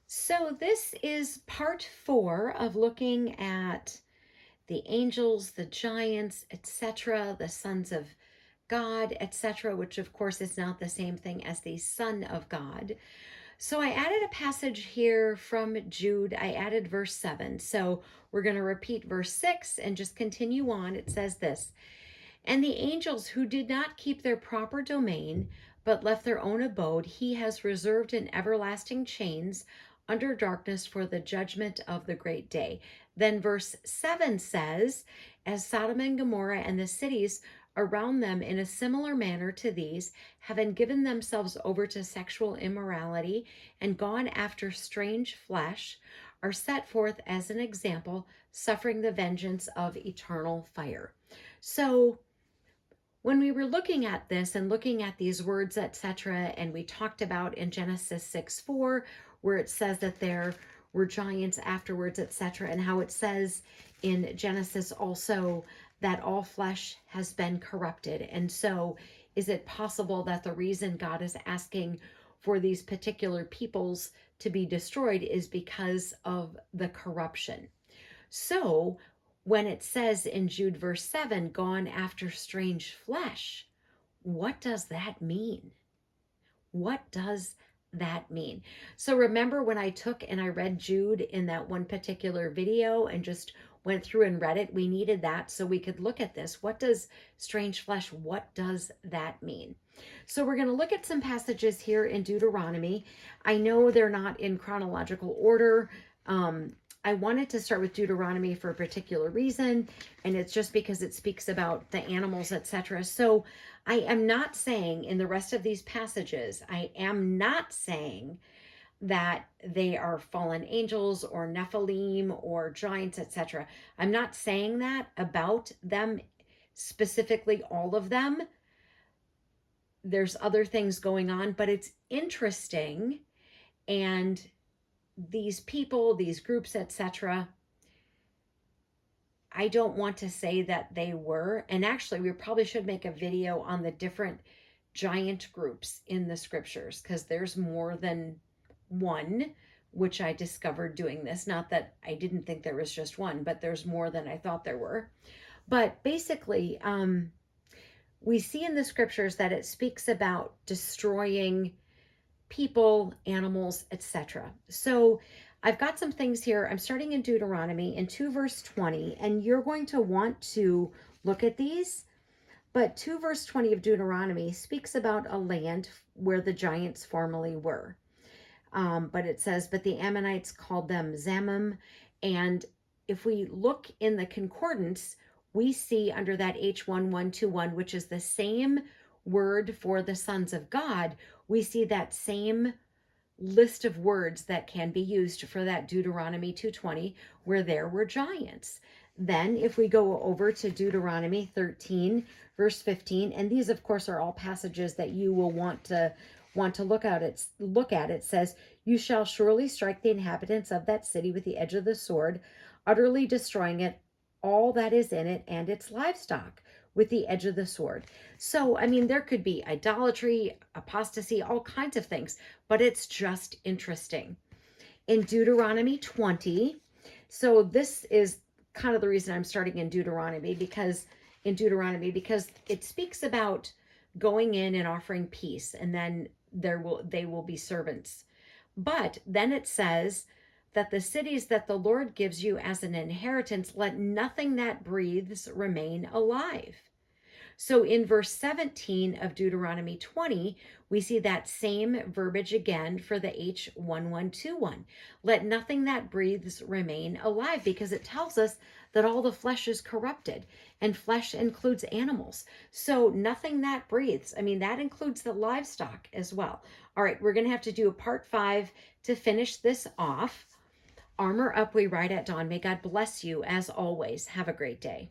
So, this is part 4 of looking at the angels, the giants, etc., the sons of God, etc., which of course is not the same thing as the Son of God. So, I added a passage here from Jude. I added verse 7. So, we're going to repeat verse 6 and just continue on. It says this: And the angels who did not keep their proper domain, but left their own abode, he has reserved in everlasting chains under darkness for the judgment of the great day. Then verse 7 says, As Sodom and Gomorrah and the cities around them in a similar manner to these, having given themselves over to sexual immorality and gone after strange flesh, are set forth as an example, suffering the vengeance of eternal fire. So, when we were looking at this and looking at these words, etc., and we talked about in Genesis 6:4, where it says that there were giants afterwards, etc., and how it says in Genesis also that all flesh has been corrupted. And so, is it possible that the reason God is asking for these particular peoples to be destroyed is because of the corruption? So, when it says in Jude verse 7, gone after strange flesh, what does that mean? What does that mean? So, remember when I took and I read Jude in that one particular video and just went through and read it? We needed that so we could look at this. What does strange flesh, what does that mean? So, we're going to look at some passages here in Deuteronomy. I know they're not in chronological order. I wanted to start with Deuteronomy for a particular reason, and it's just because it speaks about the animals, etc. So, I am not saying in the rest of these passages, I am not saying that they are fallen angels or Nephilim or giants, etc. I'm not saying that about them specifically, all of them. There's other things going on, but it's interesting. And these people, these groups, etc., I don't want to say that they were. And actually, we probably should make a video on the different giant groups in the scriptures because there's more than one, which I discovered doing this. Not that I didn't think there was just one, but there's more than I thought there were. But basically, we see in the scriptures that it speaks about destroying people, animals, etc. So I've got some things here. I'm starting in Deuteronomy in 2 verse 20, and you're going to want to look at these. But 2 verse 20 of Deuteronomy speaks about a land where the giants formerly were. But it says, but the Ammonites called them Zamim. And if we look in the concordance, we see under that H1121, which is the same word for the sons of God, we see that same list of words that can be used for that Deuteronomy 2:20, where there were giants. Then if we go over to Deuteronomy 13 verse 15, and these of course are all passages that you will want to look at. It says, you shall surely strike the inhabitants of that city with the edge of the sword, utterly destroying it, all that is in it, and its livestock with the edge of the sword. So, I mean, there could be idolatry, apostasy, all kinds of things, but it's just interesting. In Deuteronomy 20, so this is kind of the reason I'm starting in Deuteronomy because it speaks about going in and offering peace, and then they will be servants. But then it says that the cities that the Lord gives you as an inheritance, let nothing that breathes remain alive. So in verse 17 of Deuteronomy 20, we see that same verbiage again for the H1121. Let nothing that breathes remain alive, because it tells us that all the flesh is corrupted, and flesh includes animals. So nothing that breathes, I mean, that includes the livestock as well. All right, we're going to have to do a part 5 to finish this off. Armor up, we ride at dawn. May God bless you as always. Have a great day.